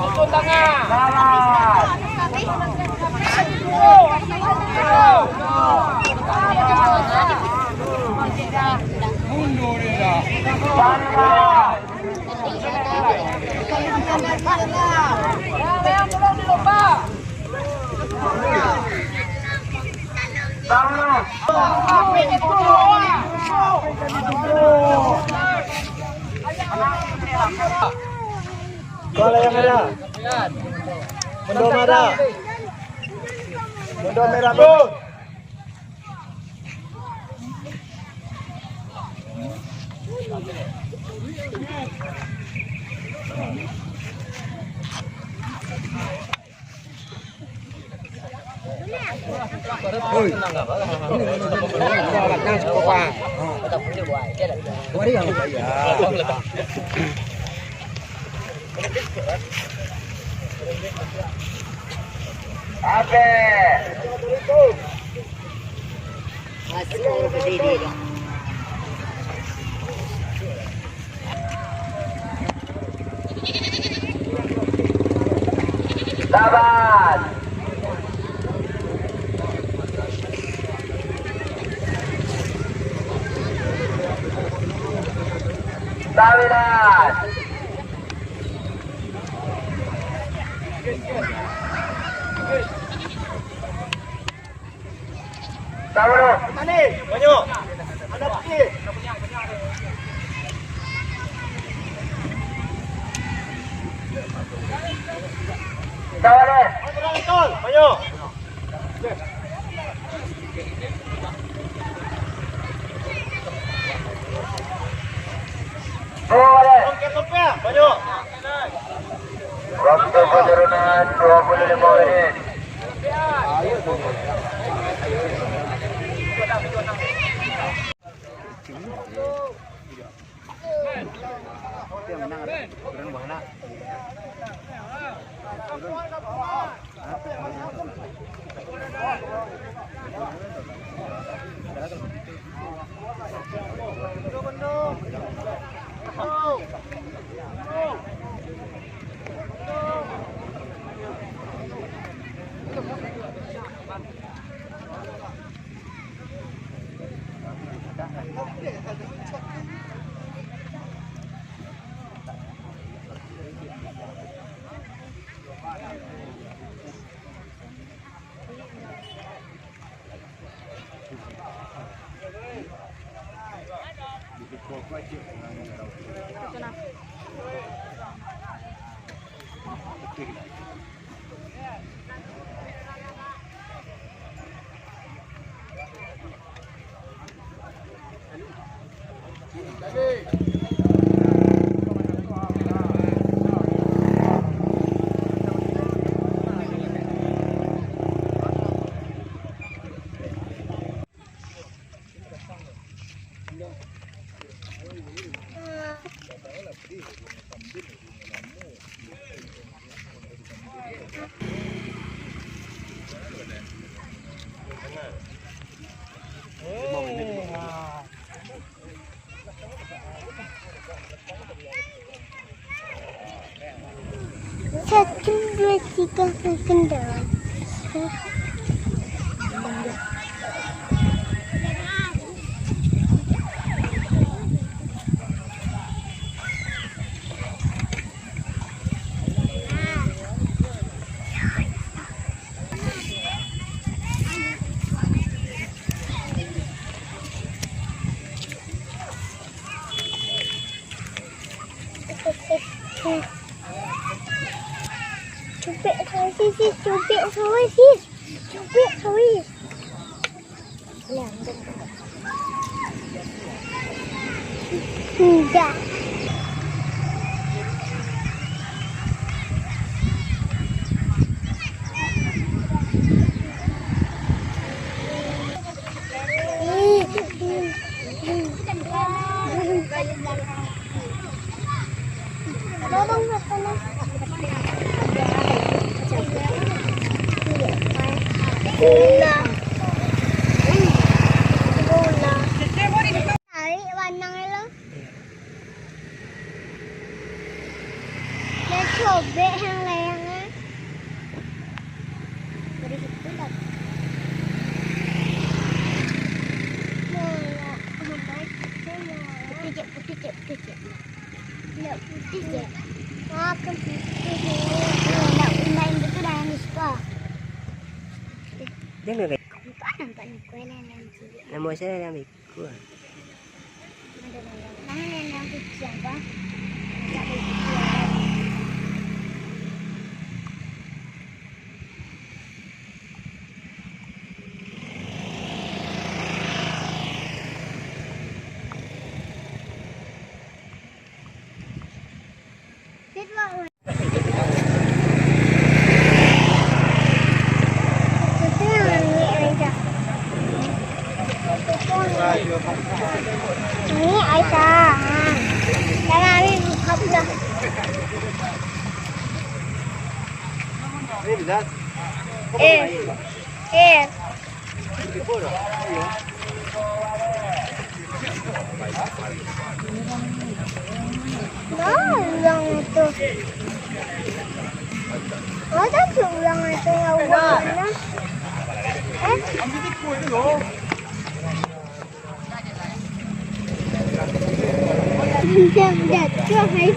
Gutun tengah. Mundur dia. Kalau yang merah, mundur merah, mundur merah bro. Sabar. Sabilan. Sabar. Ani, banyak. Ada pergi. Sabar. Betul, banyak. Boleh. Ongkir banyak. Waktu penurunan 25 menit. Satu, dua, tiga, kendal. Cubit sawi sis, cubit sawi sis. Cubit sawi. Tidak. Tolong tolong. Bola. Bola. Nama saya yang ikut. Mana yang kecil apa? Tak boleh ini Aisyah. Jangan ambil buka dah. Ini Bilal. Eh. Dah ulang itu. Ada tu ulang itu yang ulang mana? Jam dah tu hai.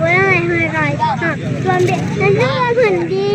Boleh hai rai. Ha, tu ambil. Nanti apa nanti?